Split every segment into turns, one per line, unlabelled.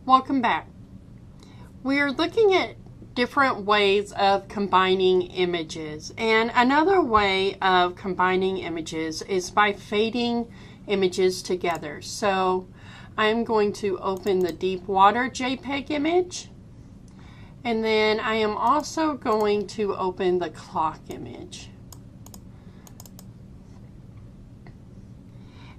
Welcome back. We are looking at different ways of combining images, and another way of combining images is by fading images together. So I'm going to open the deep water JPEG image, and then I am also going to open the clock image.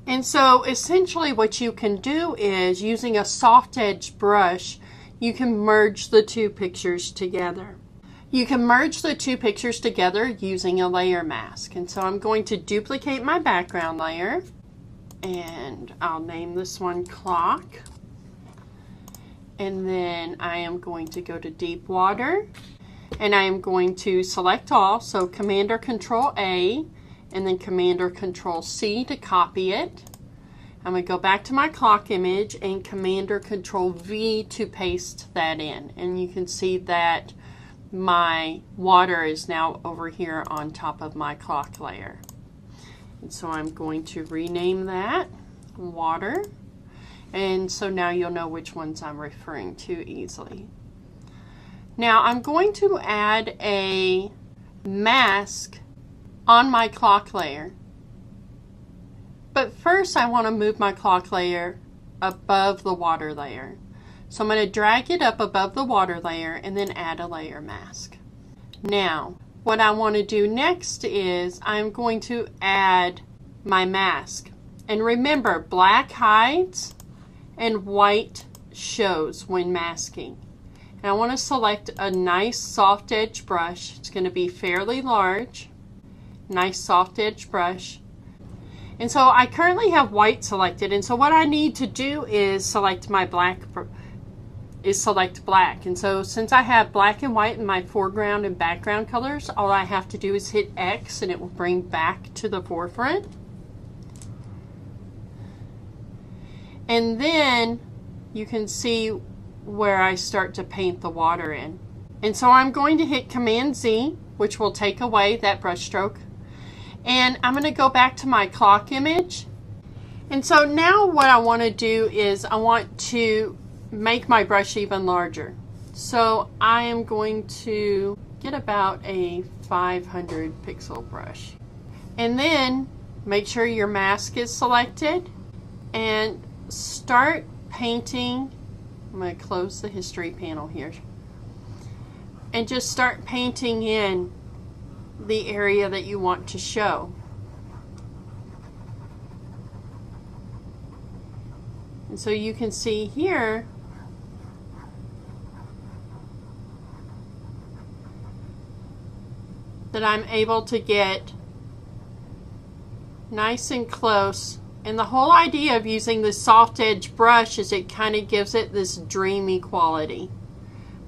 And so essentially what you can do is, using a soft edge brush, you can merge the two pictures together. You can merge the two pictures together using a layer mask. And so I'm going to duplicate my background layer, and I'll name this one Clock. And then I am going to go to Deep Water, and I am going to select all, so Command or Control A, and then Command or Control C to copy it. I'm going to go back to my clock image and Command or Control V to paste that in. And you can see that my water is now over here on top of my clock layer. And so I'm going to rename that Water. And so now you'll know which ones I'm referring to easily. Now I'm going to add a mask on my clock layer. But first I want to move my clock layer above the water layer. So I'm going to drag it up above the water layer and then add a layer mask. Now what I want to do next is I'm going to add my mask. And remember, black hides and white shows when masking. And I want to select a nice soft edge brush. It's going to be fairly large. Nice soft edge brush. And so I currently have white selected, and so what I need to do is select my black, select black. And so since I have black and white in my foreground and background colors, all I have to do is hit X and it will bring back to the forefront. And then you can see where I start to paint the water in. And so I'm going to hit Command Z, which will take away that brush stroke. And I'm going to go back to my clock image. And so now what I want to do is I want to make my brush even larger. So I am going to get about a 500 pixel brush. And then make sure your mask is selected and start painting. I'm going to close the history panel here. And just start painting in the area that you want to show. And so you can see here that I'm able to get nice and close. And the whole idea of using this soft edge brush is it kind of gives it this dreamy quality.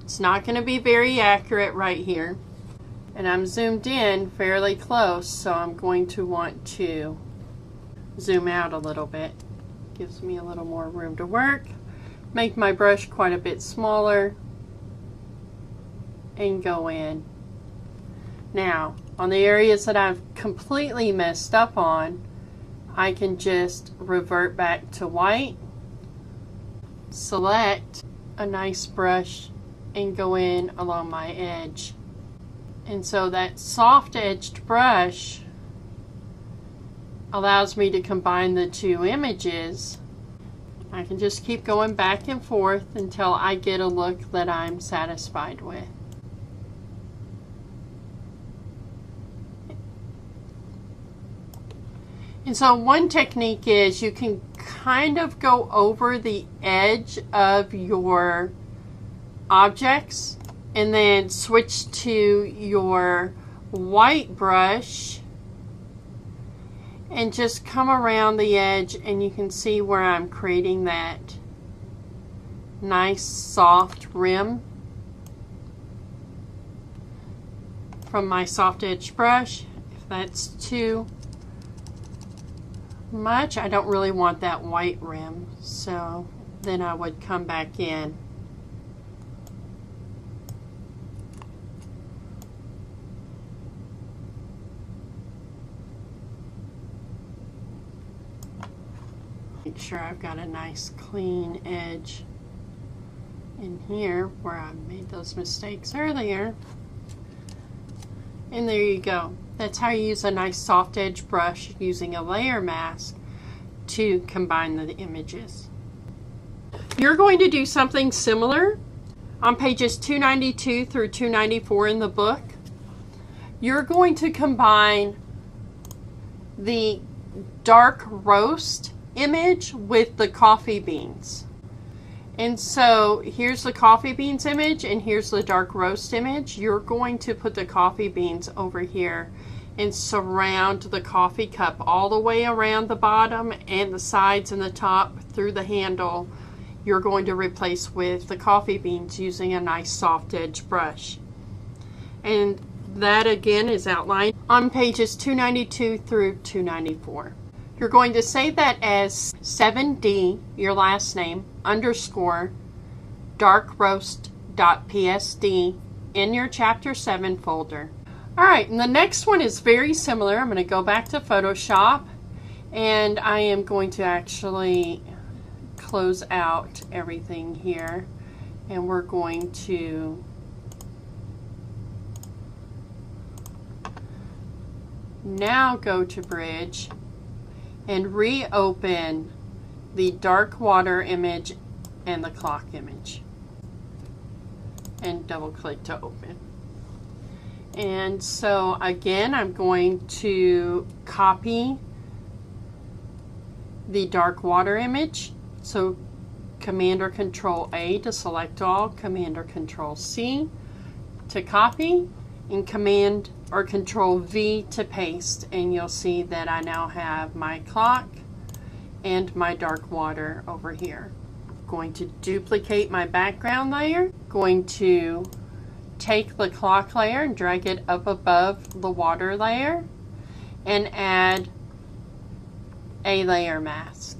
It's not going to be very accurate right here. And I'm zoomed in fairly close, so I'm going to want to zoom out a little bit. Gives me a little more room to work. Make my brush quite a bit smaller and go in. Now, on the areas that I've completely messed up on, I can just revert back to white, select a nice brush, and go in along my edge. And so that soft edged brush allows me to combine the two images. I can just keep going back and forth until I get a look that I'm satisfied with. And so one technique is you can kind of go over the edge of your objects and then switch to your white brush and just come around the edge, and you can see where I'm creating that nice soft rim from my soft edge brush. If that's too much, I don't really want that white rim, so then I would come back in. Make sure I've got a nice clean edge in here where I made those mistakes earlier. And there you go. That's how you use a nice soft edge brush using a layer mask to combine the images. You're going to do something similar on pages 292 through 294 in the book. You're going to combine the dark roast image with the coffee beans. And so here's the coffee beans image and here's the dark roast image. You're going to put the coffee beans over here and surround the coffee cup all the way around the bottom and the sides and the top through the handle. You're going to replace with the coffee beans using a nice soft edge brush. And that again is outlined on pages 292 through 294. You're going to save that as 7D, your last name, underscore darkroast.psd in your chapter 7 folder. Alright, and the next one is very similar. I'm going to go back to Photoshop and I am going to actually close out everything here, and we're going to now go to Bridge and reopen the dark water image and the clock image and double click to open. And so again, I'm going to copy the dark water image. So Command or Control A to select all, Command or Control C to copy, and Command or Control V to paste. And you'll see that I now have my clock and my dark water over here. I'm going to duplicate my background layer, going to take the clock layer and drag it up above the water layer and add a layer mask.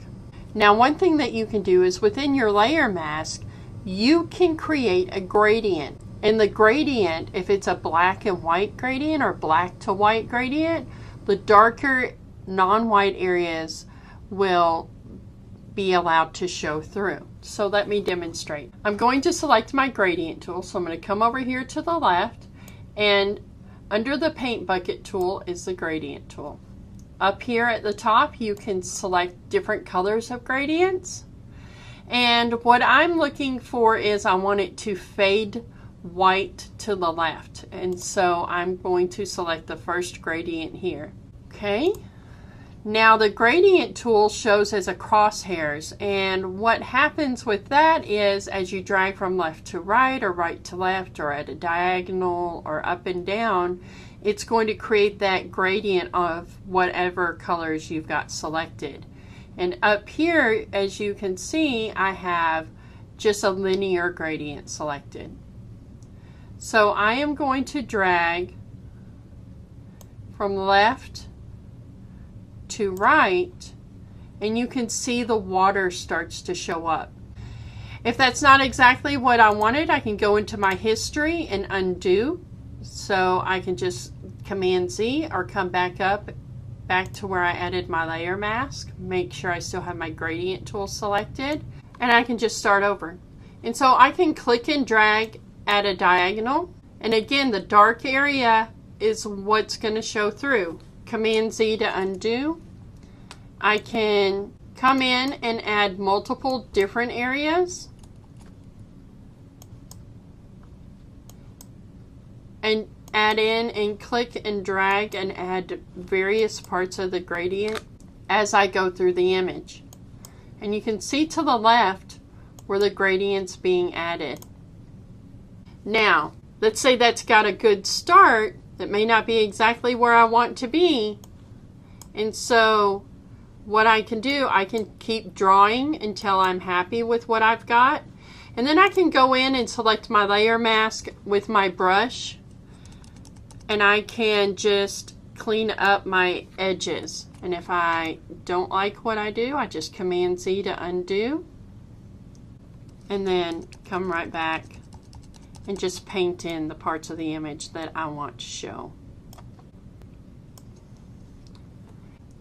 Now one thing that you can do is within your layer mask you can create a gradient, and the gradient, if it's a black and white gradient or black to white gradient, the darker non-white areas will be allowed to show through. So let me demonstrate. I'm going to select my gradient tool, so I'm going to come over here to the left, and under the paint bucket tool is the gradient tool. Up here at the top you can select different colors of gradients, and what I'm looking for is I want it to fade white to the left, and so I'm going to select the first gradient here. Okay, now the gradient tool shows as a crosshairs, and what happens with that is as you drag from left to right or right to left or at a diagonal or up and down, it's going to create that gradient of whatever colors you've got selected. And up here, as you can see, I have just a linear gradient selected. So I am going to drag from left to right, and you can see the water starts to show up. If that's not exactly what I wanted, I can go into my history and undo. So I can just Command Z or come back to where I added my layer mask, make sure I still have my gradient tool selected, and I can just start over. And so I can click and drag at a diagonal, and again the dark area is what's going to show through. Command Z to undo. I can come in and add multiple different areas and add in and click and drag and add various parts of the gradient as I go through the image. And you can see to the left where the gradient's being added. Now, let's say that's got a good start. That may not be exactly where I want to be. And so what I can do, I can keep drawing until I'm happy with what I've got. And then I can go in and select my layer mask with my brush. And I can just clean up my edges. And if I don't like what I do, I just Command Z to undo. And then come right back and just paint in the parts of the image that I want to show.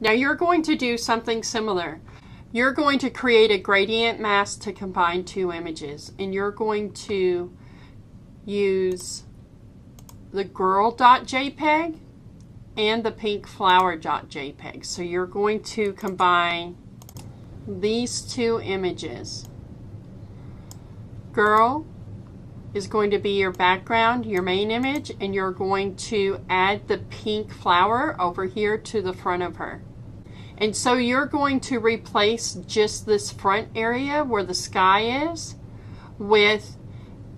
Now you're going to do something similar. you're going to create a gradient mask to combine two images, and you're going to use the girl.jpg and the pink flower.jpg. So you're going to combine these two images. Girl is going to be your background, your main image, and you're going to add the pink flower over here to the front of her. And so you're going to replace just this front area where the sky is with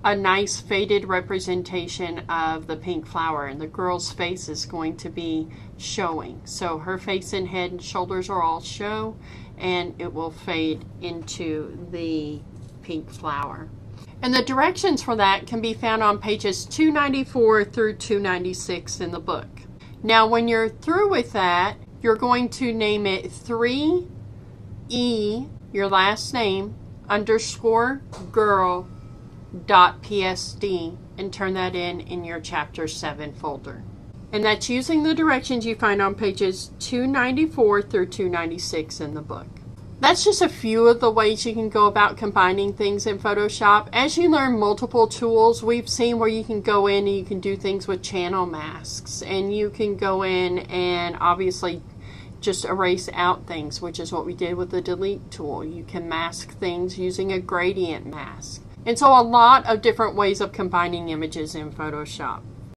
a nice faded representation of the pink flower, and the girl's face is going to be showing. So her face and head and shoulders are all show, and it will fade into the pink flower. And the directions for that can be found on pages 294 through 296 in the book. Now when you're through with that, you're going to name it 3E, your last name, underscore girl .psd, and turn that in your chapter 7 folder. And that's using the directions you find on pages 294 through 296 in the book. That's just a few of the ways you can go about combining things in Photoshop. As you learn multiple tools, we've seen where you can go in and you can do things with channel masks, and you can go in and obviously just erase out things, which is what we did with the delete tool. You can mask things using a gradient mask. And so a lot of different ways of combining images in Photoshop.